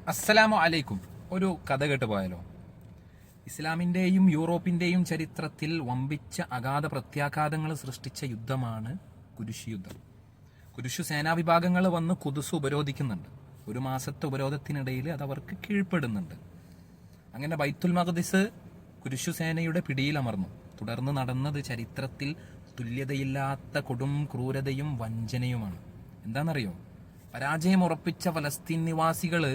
അസ്സലാമു അലൈക്കും. ഒരു കഥ കേട്ട് പോയാലോ? ഇസ്ലാമിൻ്റെയും യൂറോപ്പിൻ്റെയും ചരിത്രത്തിൽ വമ്പിച്ച അഗാധ പ്രത്യാഘാതങ്ങൾ സൃഷ്ടിച്ച യുദ്ധമാണ് കുരിശ് യുദ്ധം. കുരിശു സേനാവിഭാഗങ്ങൾ വന്ന് ഖുദ്സ് ഉപരോധിക്കുന്നുണ്ട്. ഒരു മാസത്തെ ഉപരോധത്തിനിടയിൽ അത് അവർക്ക് കീഴ്പ്പെടുന്നുണ്ട്. അങ്ങനെ ബൈത്തുൽ മഖ്ദിസ് കുരിശു സേനയുടെ പിടിയിലമർന്നു. തുടർന്ന് നടന്നത് ചരിത്രത്തിൽ തുല്യതയില്ലാത്ത കൊടും ക്രൂരതയും വഞ്ചനയുമാണ്. എന്താണെന്നറിയോ? പരാജയം ഉറപ്പിച്ച ഫലസ്തീൻ നിവാസികള്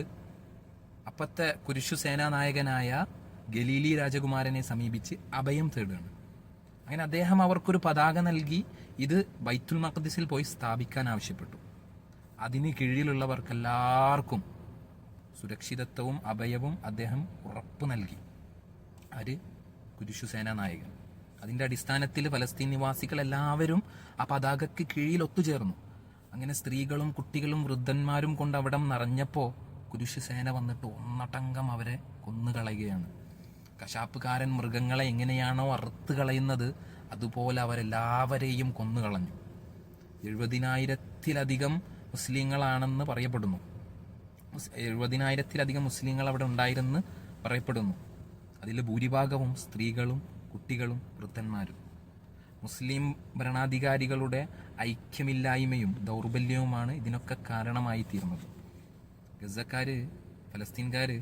അപ്പത്തെ കുരിശു സേനാനായകനായ ഗലീലി രാജകുമാരനെ സമീപിച്ച് അഭയം തേടുകയാണ്. അങ്ങനെ അദ്ദേഹം അവർക്കൊരു പതാക നൽകി ഇത് ബൈത്തുൽ മഖ്ദിസിൽ പോയി സ്ഥാപിക്കാൻ ആവശ്യപ്പെട്ടു. അതിന് കീഴിലുള്ളവർക്കെല്ലാവർക്കും സുരക്ഷിതത്വവും അഭയവും അദ്ദേഹം ഉറപ്പു നൽകി. ആര്? കുരിശു സേനാനായകൻ. അതിൻ്റെ അടിസ്ഥാനത്തിൽ ഫലസ്തീൻ നിവാസികൾ എല്ലാവരും ആ പതാകയ്ക്ക് കീഴിൽ ഒത്തുചേർന്നു. അങ്ങനെ സ്ത്രീകളും കുട്ടികളും വൃദ്ധന്മാരും കൊണ്ട് അവിടം നിറഞ്ഞപ്പോൾ കുരിശു സേന വന്നിട്ട് ഒന്നടങ്കം അവരെ കൊന്നുകളയുകയാണ്. കശാപ്പുകാരൻ മൃഗങ്ങളെ എങ്ങനെയാണോ അറുത്ത് കളയുന്നത് അതുപോലെ അവരെല്ലാവരെയും കൊന്നുകളഞ്ഞു. 70,000-ത്തിലധികം മുസ്ലിങ്ങളാണെന്ന് പറയപ്പെടുന്നു. 70,000-ത്തിലധികം മുസ്ലിങ്ങൾ അവിടെ ഉണ്ടായിരുന്ന് പറയപ്പെടുന്നു. അതിൽ ഭൂരിഭാഗവും സ്ത്രീകളും കുട്ടികളും വൃദ്ധന്മാരും. മുസ്ലിം ഭരണാധികാരികളുടെ ഐക്യമില്ലായ്മയും ദൗർബല്യവുമാണ് ഇതിനൊക്കെ കാരണമായി തീർന്നത്. ഗസക്കാര്, ഫലസ്തീൻകാര്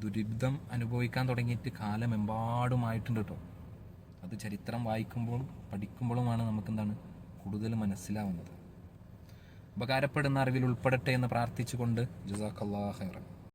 ദുരിതം അനുഭവിക്കാൻ തുടങ്ങിയിട്ട് കാലമെമ്പാടുമായിട്ടുണ്ട് കേട്ടോ. അത് ചരിത്രം വായിക്കുമ്പോഴും പഠിക്കുമ്പോഴുമാണ് നമുക്കെന്താണ് കൂടുതൽ മനസ്സിലാവുന്നത്. ഉപകാരപ്പെടുന്ന അറിവിൽ ഉൾപ്പെടട്ടെ എന്ന് പ്രാർത്ഥിച്ചുകൊണ്ട് ജസാക്കല്ലാഹു ഖൈറൻ.